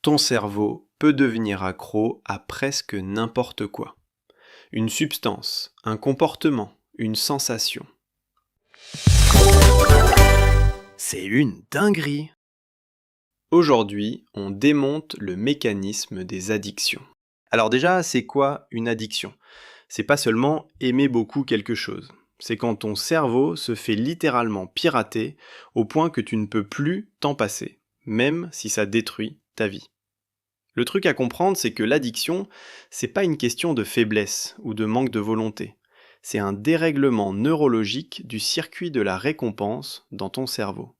Ton cerveau peut devenir accro à presque n'importe quoi. Une substance, un comportement, une sensation. C'est une dinguerie! Aujourd'hui, on démonte le mécanisme des addictions. Alors déjà, c'est quoi une addiction? C'est pas seulement aimer beaucoup quelque chose. C'est quand ton cerveau se fait littéralement pirater au point que tu ne peux plus t'en passer, même si ça détruit ta vie. Le truc à comprendre, c'est que l'addiction, c'est pas une question de faiblesse ou de manque de volonté. C'est un dérèglement neurologique du circuit de la récompense dans ton cerveau.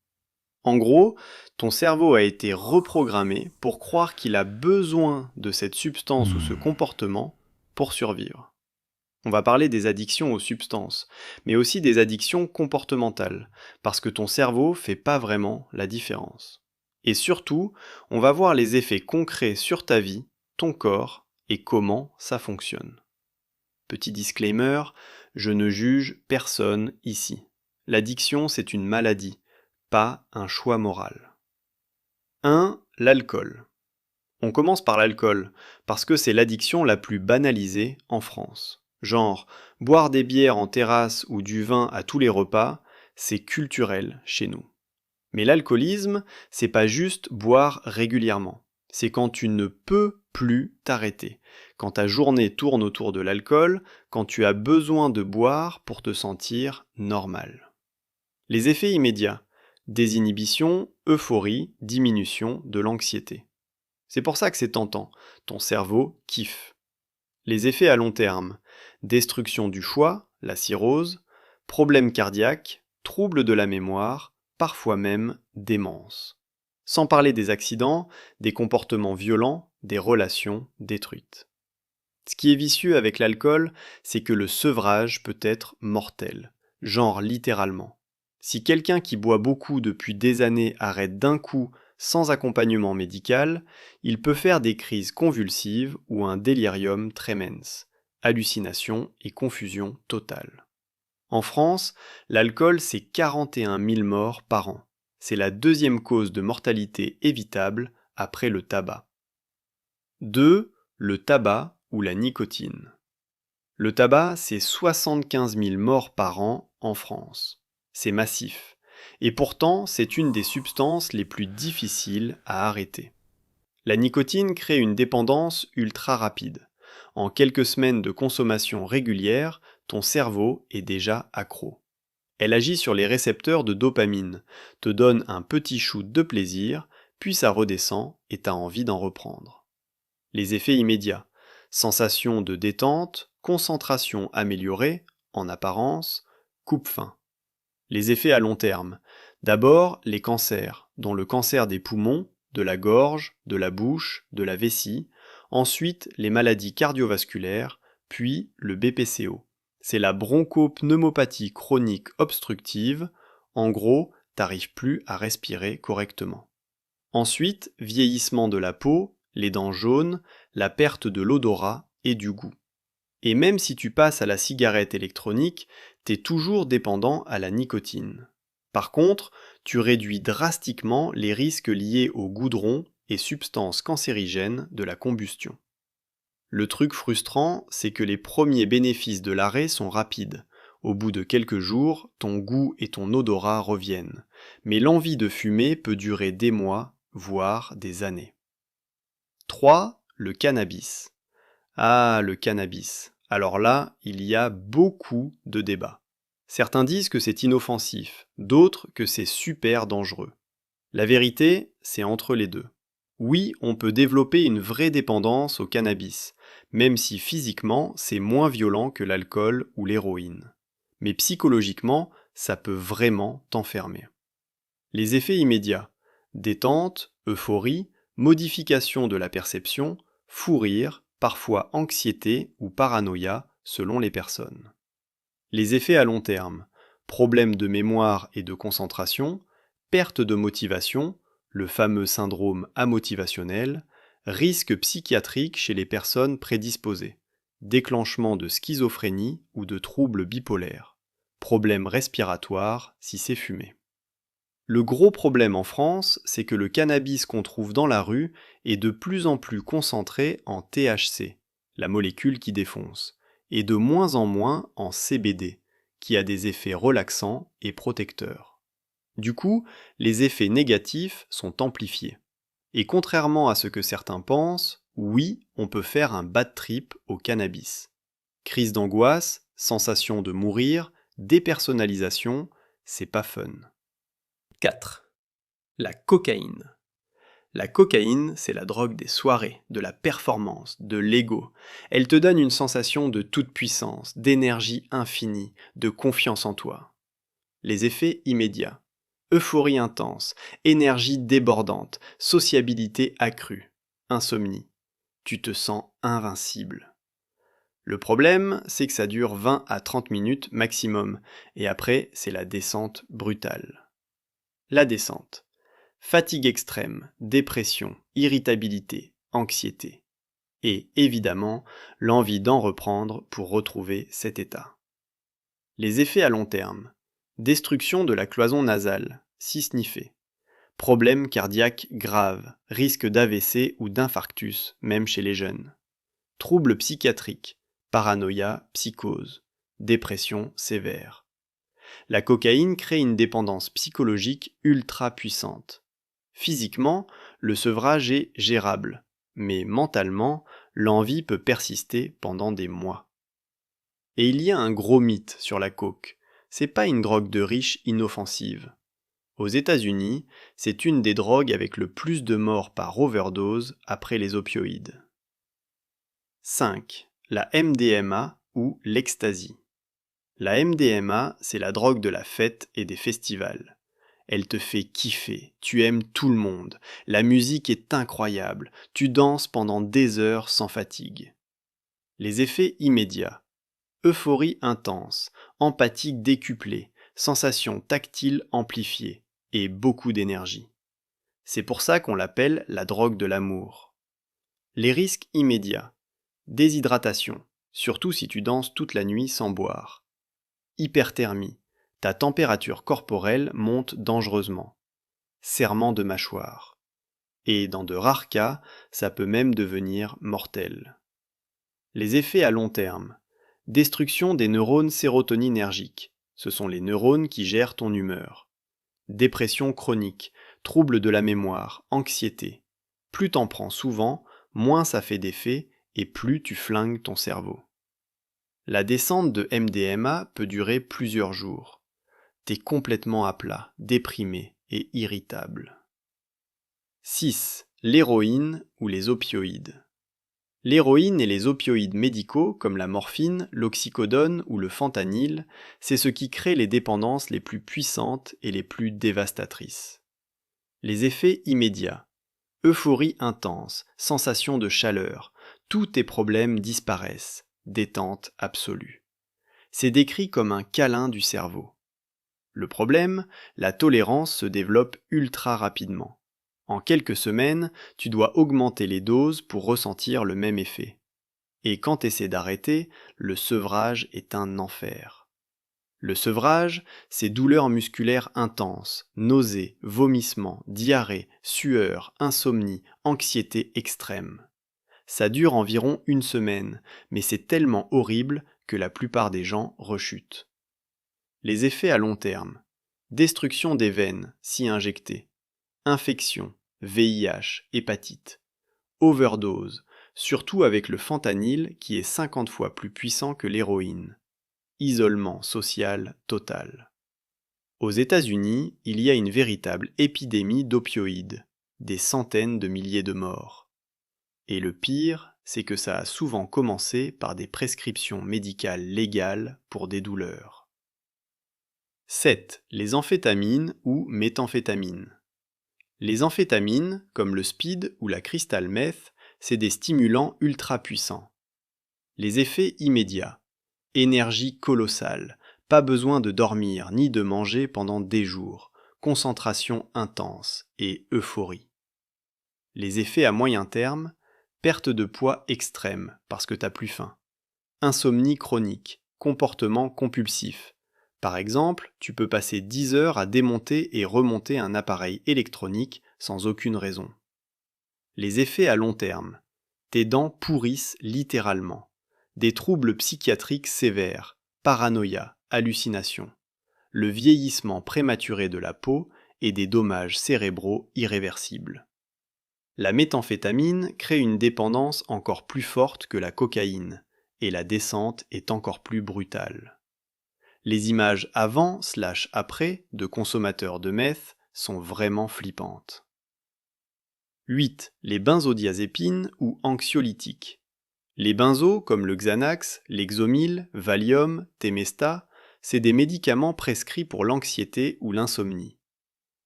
En gros, ton cerveau a été reprogrammé pour croire qu'il a besoin de cette substance ou ce comportement pour survivre. On va parler des addictions aux substances, mais aussi des addictions comportementales, parce que ton cerveau fait pas vraiment la différence. Et surtout, on va voir les effets concrets sur ta vie, ton corps et comment ça fonctionne. Petit disclaimer, je ne juge personne ici. L'addiction, c'est une maladie, pas un choix moral. 1. L'alcool. On commence par l'alcool, parce que c'est l'addiction la plus banalisée en France. Genre, boire des bières en terrasse ou du vin à tous les repas, c'est culturel chez nous. Mais l'alcoolisme, c'est pas juste boire régulièrement. C'est quand tu ne peux plus t'arrêter. Quand ta journée tourne autour de l'alcool, quand tu as besoin de boire pour te sentir normal. Les effets immédiats. Désinhibition, euphorie, diminution de l'anxiété. C'est pour ça que c'est tentant. Ton cerveau kiffe. Les effets à long terme. Destruction du foie, la cirrhose, problèmes cardiaques, troubles de la mémoire, parfois même démence. Sans parler des accidents, des comportements violents, des relations détruites. Ce qui est vicieux avec l'alcool, c'est que le sevrage peut être mortel, genre littéralement. Si quelqu'un qui boit beaucoup depuis des années arrête d'un coup sans accompagnement médical, il peut faire des crises convulsives ou un délirium tremens, hallucination et confusion totale. En France, l'alcool, c'est 41 000 morts par an. C'est la deuxième cause de mortalité évitable après le tabac. 2. Le tabac ou la nicotine. Le tabac, c'est 75 000 morts par an en France. C'est massif. Et pourtant, c'est une des substances les plus difficiles à arrêter. La nicotine crée une dépendance ultra rapide. En quelques semaines de consommation régulière, ton cerveau est déjà accro. Elle agit sur les récepteurs de dopamine, te donne un petit shoot de plaisir, puis ça redescend et t'as envie d'en reprendre. Les effets immédiats. Sensation de détente, concentration améliorée, en apparence, coupe-faim. Les effets à long terme. D'abord, les cancers, dont le cancer des poumons, de la gorge, de la bouche, de la vessie. Ensuite, les maladies cardiovasculaires, puis le BPCO. C'est la bronchopneumopathie chronique obstructive. En gros, t'arrives plus à respirer correctement. Ensuite, vieillissement de la peau, les dents jaunes, la perte de l'odorat et du goût. Et même si tu passes à la cigarette électronique, t'es toujours dépendant à la nicotine. Par contre, tu réduis drastiquement les risques liés au goudron et substances cancérigènes de la combustion. Le truc frustrant, c'est que les premiers bénéfices de l'arrêt sont rapides. Au bout de quelques jours, ton goût et ton odorat reviennent. Mais l'envie de fumer peut durer des mois, voire des années. 3. Le cannabis. Ah, le cannabis. Alors là, il y a beaucoup de débats. Certains disent que c'est inoffensif, d'autres que c'est super dangereux. La vérité, c'est entre les deux. Oui, on peut développer une vraie dépendance au cannabis, même si physiquement c'est moins violent que l'alcool ou l'héroïne. Mais psychologiquement, ça peut vraiment t'enfermer. Les effets immédiats. Détente, euphorie, modification de la perception, fou rire, parfois anxiété ou paranoïa selon les personnes. Les effets à long terme. Problèmes de mémoire et de concentration, perte de motivation, le fameux syndrome amotivationnel, risque psychiatrique chez les personnes prédisposées, déclenchement de schizophrénie ou de troubles bipolaires, problèmes respiratoires si c'est fumé. Le gros problème en France, c'est que le cannabis qu'on trouve dans la rue est de plus en plus concentré en THC, la molécule qui défonce, et de moins en moins en CBD, qui a des effets relaxants et protecteurs. Du coup, les effets négatifs sont amplifiés. Et contrairement à ce que certains pensent, oui, on peut faire un bad trip au cannabis. Crise d'angoisse, sensation de mourir, dépersonnalisation, c'est pas fun. 4. La cocaïne. La cocaïne, c'est la drogue des soirées, de la performance, de l'ego. Elle te donne une sensation de toute puissance, d'énergie infinie, de confiance en toi. Les effets immédiats. Euphorie intense, énergie débordante, sociabilité accrue, insomnie. Tu te sens invincible. Le problème, c'est que ça dure 20 à 30 minutes maximum, et après, c'est la descente brutale. La descente. Fatigue extrême, dépression, irritabilité, anxiété. Et évidemment, l'envie d'en reprendre pour retrouver cet état. Les effets à long terme. Destruction de la cloison nasale, si sniffée. Problèmes cardiaques graves, risque d'AVC ou d'infarctus, même chez les jeunes. Troubles psychiatriques, paranoïa, psychose, dépression sévère. La cocaïne crée une dépendance psychologique ultra puissante. Physiquement, le sevrage est gérable, mais mentalement, l'envie peut persister pendant des mois. Et il y a un gros mythe sur la coke. C'est pas une drogue de riches inoffensive. Aux États-Unis, c'est une des drogues avec le plus de morts par overdose après les opioïdes. 5. La MDMA ou l'ecstasy. La MDMA, c'est la drogue de la fête et des festivals. Elle te fait kiffer, tu aimes tout le monde, la musique est incroyable, tu danses pendant des heures sans fatigue. Les effets immédiats. Euphorie intense, empathie décuplée, sensation tactile amplifiée et beaucoup d'énergie. C'est pour ça qu'on l'appelle la drogue de l'amour. Les risques immédiats. Déshydratation, surtout si tu danses toute la nuit sans boire. Hyperthermie, ta température corporelle monte dangereusement. Serrement de mâchoire. Et dans de rares cas, ça peut même devenir mortel. Les effets à long terme. Destruction des neurones sérotoninergiques. Ce sont les neurones qui gèrent ton humeur. Dépression chronique, troubles de la mémoire, anxiété. Plus t'en prends souvent, moins ça fait d'effet et plus tu flingues ton cerveau. La descente de MDMA peut durer plusieurs jours. T'es complètement à plat, déprimé et irritable. 6. L'héroïne ou les opioïdes. L'héroïne et les opioïdes médicaux comme la morphine, l'oxycodone ou le fentanyl, c'est ce qui crée les dépendances les plus puissantes et les plus dévastatrices. Les effets immédiats. Euphorie intense, sensation de chaleur, tous tes problèmes disparaissent, détente absolue. C'est décrit comme un câlin du cerveau. Le problème, la tolérance se développe ultra rapidement. En quelques semaines, tu dois augmenter les doses pour ressentir le même effet. Et quand tu essaies d'arrêter, le sevrage est un enfer. Le sevrage, c'est douleurs musculaires intenses, nausées, vomissements, diarrhée, sueur, insomnie, anxiété extrême. Ça dure environ une semaine, mais c'est tellement horrible que la plupart des gens rechutent. Les effets à long terme. Destruction des veines, si injectées. Infection, VIH, hépatite. Overdose, surtout avec le fentanyl qui est 50 fois plus puissant que l'héroïne. Isolement social total. Aux États-Unis, il y a une véritable épidémie d'opioïdes, des centaines de milliers de morts. Et le pire, c'est que ça a souvent commencé par des prescriptions médicales légales pour des douleurs. 7. Les amphétamines ou méthamphétamines. Les amphétamines, comme le speed ou la crystal meth, c'est des stimulants ultra puissants. Les effets immédiats. Énergie colossale, pas besoin de dormir ni de manger pendant des jours, concentration intense et euphorie. Les effets à moyen terme, perte de poids extrême parce que t'as plus faim. Insomnie chronique, comportement compulsif. Par exemple, tu peux passer 10 heures à démonter et remonter un appareil électronique sans aucune raison. Les effets à long terme. Tes dents pourrissent littéralement. Des troubles psychiatriques sévères, paranoïa, hallucinations, le vieillissement prématuré de la peau et des dommages cérébraux irréversibles. La méthamphétamine crée une dépendance encore plus forte que la cocaïne, et la descente est encore plus brutale. Les images avant/après de consommateurs de meth sont vraiment flippantes. 8. Les benzodiazépines ou anxiolytiques. Les benzos, comme le Xanax, l'Exomil, Valium, Temesta, c'est des médicaments prescrits pour l'anxiété ou l'insomnie.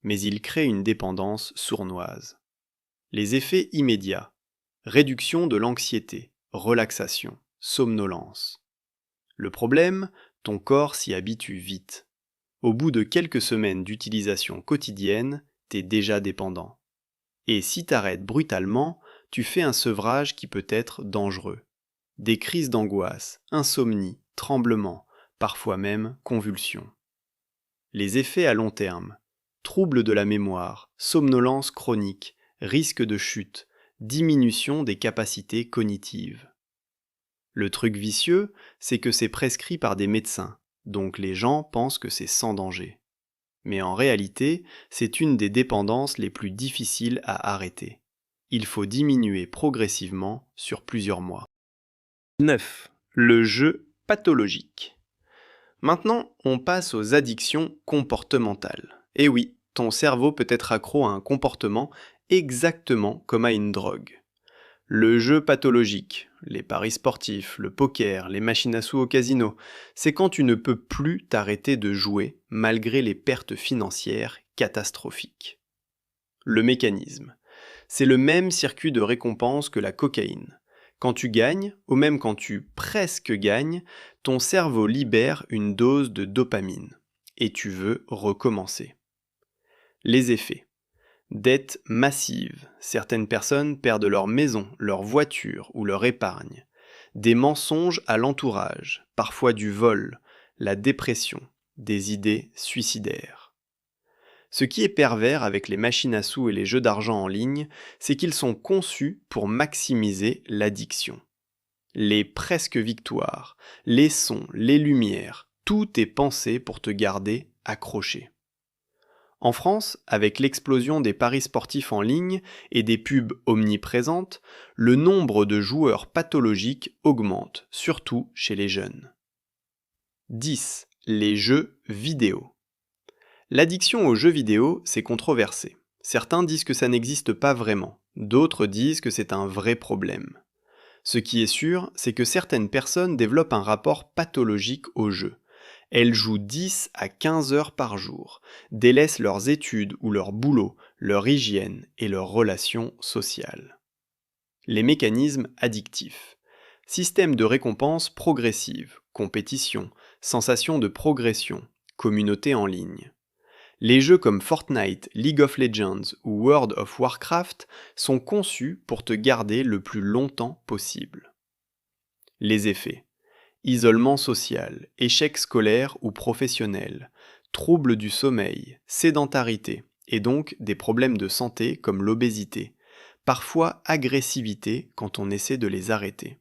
Mais ils créent une dépendance sournoise. Les effets immédiats. Réduction de l'anxiété, relaxation, somnolence. Le problème, ton corps s'y habitue vite. Au bout de quelques semaines d'utilisation quotidienne, t'es déjà dépendant. Et si t'arrêtes brutalement, tu fais un sevrage qui peut être dangereux. Des crises d'angoisse, insomnie, tremblements, parfois même convulsions. Les effets à long terme. Troubles de la mémoire, somnolence chronique, risque de chute, diminution des capacités cognitives. Le truc vicieux, c'est que c'est prescrit par des médecins, donc les gens pensent que c'est sans danger. Mais en réalité, c'est une des dépendances les plus difficiles à arrêter. Il faut diminuer progressivement sur plusieurs mois. 9. Le jeu pathologique. Maintenant, on passe aux addictions comportementales. Et oui, ton cerveau peut être accro à un comportement exactement comme à une drogue. Le jeu pathologique, les paris sportifs, le poker, les machines à sous au casino, c'est quand tu ne peux plus t'arrêter de jouer malgré les pertes financières catastrophiques. Le mécanisme. C'est le même circuit de récompense que la cocaïne. Quand tu gagnes, ou même quand tu presque gagnes, ton cerveau libère une dose de dopamine, et tu veux recommencer. Les effets. Dette massive. Certaines personnes perdent leur maison, leur voiture ou leur épargne. Des mensonges à l'entourage, parfois du vol, la dépression, des idées suicidaires. Ce qui est pervers avec les machines à sous et les jeux d'argent en ligne, c'est qu'ils sont conçus pour maximiser l'addiction. Les presque victoires, les sons, les lumières, tout est pensé pour te garder accroché. En France, avec l'explosion des paris sportifs en ligne et des pubs omniprésentes, le nombre de joueurs pathologiques augmente, surtout chez les jeunes. 10. Les jeux vidéo. L'addiction aux jeux vidéo, c'est controversé. Certains disent que ça n'existe pas vraiment, d'autres disent que c'est un vrai problème. Ce qui est sûr, c'est que certaines personnes développent un rapport pathologique au jeu. Elles jouent 10 à 15 heures par jour, délaissent leurs études ou leur boulot, leur hygiène et leurs relations sociales. Les mécanismes addictifs. Système de récompense progressive, compétition, sensation de progression, communauté en ligne. Les jeux comme Fortnite, League of Legends ou World of Warcraft sont conçus pour te garder le plus longtemps possible. Les effets. Isolement social, échec scolaire ou professionnel, troubles du sommeil, sédentarité et donc des problèmes de santé comme l'obésité, parfois agressivité quand on essaie de les arrêter.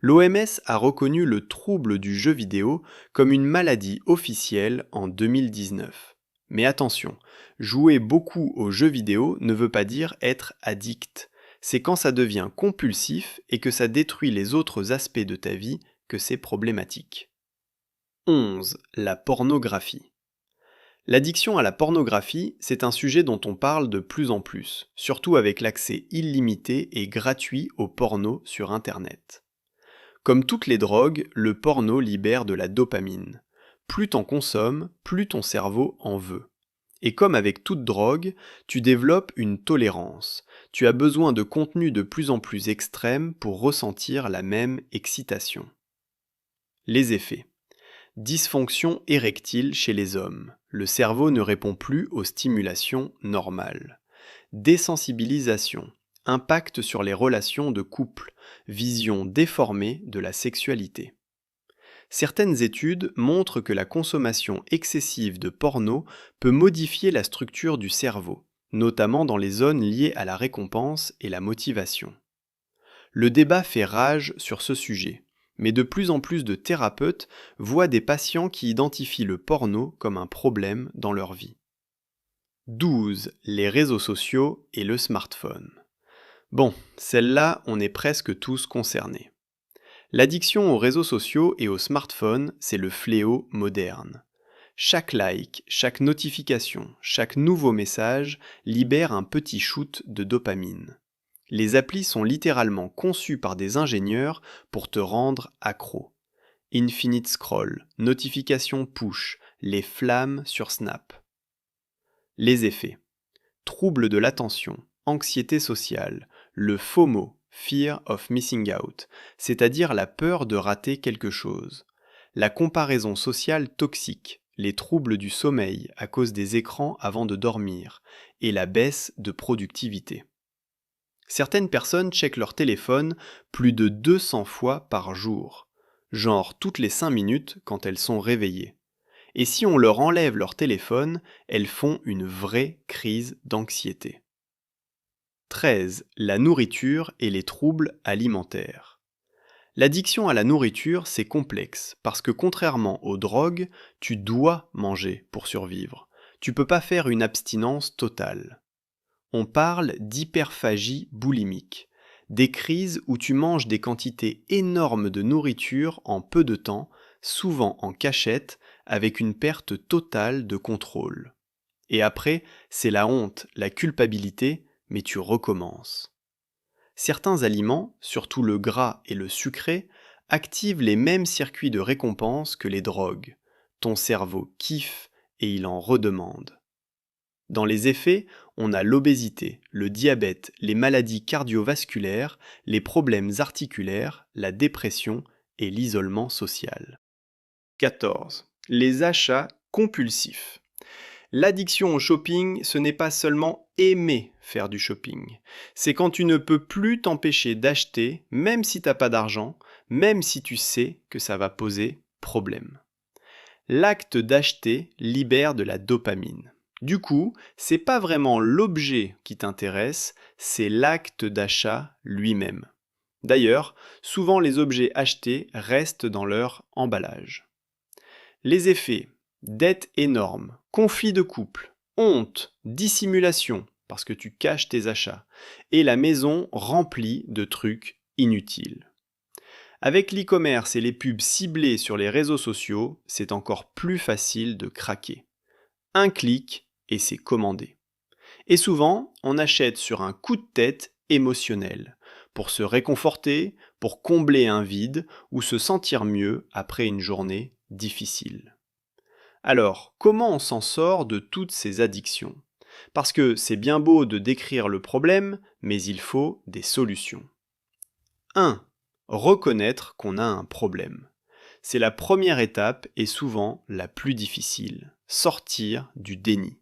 L'OMS a reconnu le trouble du jeu vidéo comme une maladie officielle en 2019. Mais attention, jouer beaucoup aux jeux vidéo ne veut pas dire être addict. C'est quand ça devient compulsif et que ça détruit les autres aspects de ta vie que c'est problématique. 11. La pornographie. L'addiction à la pornographie, c'est un sujet dont on parle de plus en plus, surtout avec l'accès illimité et gratuit au porno sur Internet. Comme toutes les drogues, le porno libère de la dopamine. Plus t'en consommes, plus ton cerveau en veut. Et comme avec toute drogue, tu développes une tolérance. Tu as besoin de contenus de plus en plus extrêmes pour ressentir la même excitation. Les effets. Dysfonction érectile chez les hommes. Le cerveau ne répond plus aux stimulations normales. Désensibilisation. Impact sur les relations de couple. Vision déformée de la sexualité. Certaines études montrent que la consommation excessive de porno peut modifier la structure du cerveau, notamment dans les zones liées à la récompense et la motivation. Le débat fait rage sur ce sujet, mais de plus en plus de thérapeutes voient des patients qui identifient le porno comme un problème dans leur vie. 12. Les réseaux sociaux et le smartphone. Bon, celle-là, on est presque tous concernés. L'addiction aux réseaux sociaux et aux smartphones, c'est le fléau moderne. Chaque like, chaque notification, chaque nouveau message libère un petit shoot de dopamine. Les applis sont littéralement conçues par des ingénieurs pour te rendre accro. Infinite scroll, notification push, les flammes sur Snap. Les effets. Troubles de l'attention, anxiété sociale, le FOMO, Fear of Missing Out, c'est-à-dire la peur de rater quelque chose. La comparaison sociale toxique, les troubles du sommeil à cause des écrans avant de dormir, et la baisse de productivité. Certaines personnes checkent leur téléphone plus de 200 fois par jour, genre toutes les 5 minutes quand elles sont réveillées. Et si on leur enlève leur téléphone, elles font une vraie crise d'anxiété. 13. La nourriture et les troubles alimentaires. L'addiction à la nourriture, c'est complexe, parce que contrairement aux drogues, tu dois manger pour survivre. Tu peux pas faire une abstinence totale. On parle d'hyperphagie boulimique, des crises où tu manges des quantités énormes de nourriture en peu de temps, souvent en cachette, avec une perte totale de contrôle. Et après, c'est la honte, la culpabilité, mais tu recommences. Certains aliments, surtout le gras et le sucré, activent les mêmes circuits de récompense que les drogues. Ton cerveau kiffe et il en redemande. Dans les effets, on a l'obésité, le diabète, les maladies cardiovasculaires, les problèmes articulaires, la dépression et l'isolement social. 14. Les achats compulsifs. L'addiction au shopping, ce n'est pas seulement aimer faire du shopping. C'est quand tu ne peux plus t'empêcher d'acheter, même si tu n'as pas d'argent, même si tu sais que ça va poser problème. L'acte d'acheter libère de la dopamine. Du coup, c'est pas vraiment l'objet qui t'intéresse, c'est l'acte d'achat lui-même. D'ailleurs, souvent les objets achetés restent dans leur emballage. Les effets: dette énorme, conflit de couple, honte, dissimulation, parce que tu caches tes achats, et la maison remplie de trucs inutiles. Avec l'e-commerce et les pubs ciblées sur les réseaux sociaux, c'est encore plus facile de craquer. Un clic et c'est commandé. Et souvent, on achète sur un coup de tête émotionnel, pour se réconforter, pour combler un vide ou se sentir mieux après une journée difficile. Alors, comment on s'en sort de toutes ces addictions? Parce que c'est bien beau de décrire le problème, mais il faut des solutions. 1. Reconnaître qu'on a un problème. C'est la première étape et souvent la plus difficile. Sortir du déni.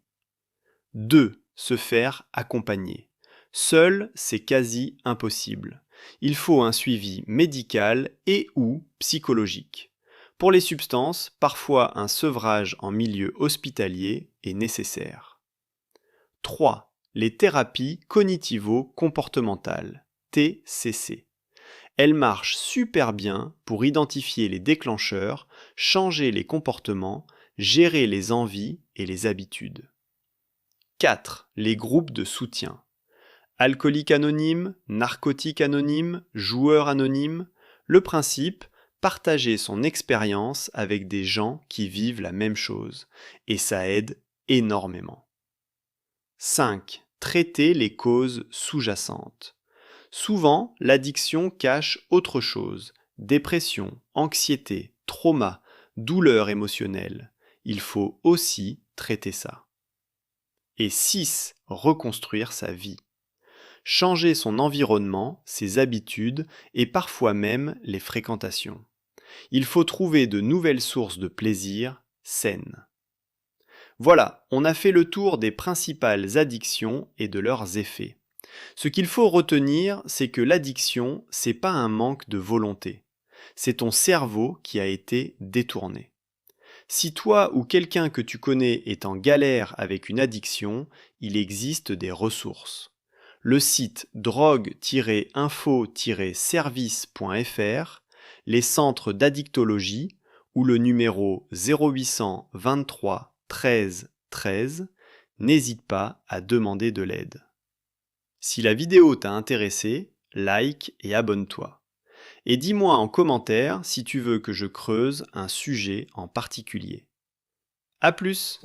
2. Se faire accompagner. Seul, c'est quasi impossible. Il faut un suivi médical et ou psychologique. Pour les substances, parfois un sevrage en milieu hospitalier est nécessaire. 3. Les thérapies cognitivo-comportementales, TCC. Elles marchent super bien pour identifier les déclencheurs, changer les comportements, gérer les envies et les habitudes. 4. Les groupes de soutien. Alcooliques anonymes, narcotiques anonymes, joueurs anonymes. Le principe: partager son expérience avec des gens qui vivent la même chose. Et ça aide énormément. 5. Traiter les causes sous-jacentes. Souvent, l'addiction cache autre chose: dépression, anxiété, trauma, douleur émotionnelle. Il faut aussi traiter ça. Et 6. Reconstruire sa vie. Changer son environnement, ses habitudes et parfois même les fréquentations. Il faut trouver de nouvelles sources de plaisir saines. Voilà, on a fait le tour des principales addictions et de leurs effets. Ce qu'il faut retenir, c'est que l'addiction, c'est pas un manque de volonté. C'est ton cerveau qui a été détourné. Si toi ou quelqu'un que tu connais est en galère avec une addiction, il existe des ressources. Le site drogue-info-service.fr, les centres d'addictologie ou le numéro 0800 23 13 13, n'hésite pas à demander de l'aide. Si la vidéo t'a intéressé, like et abonne-toi. Et dis-moi en commentaire si tu veux que je creuse un sujet en particulier. À plus!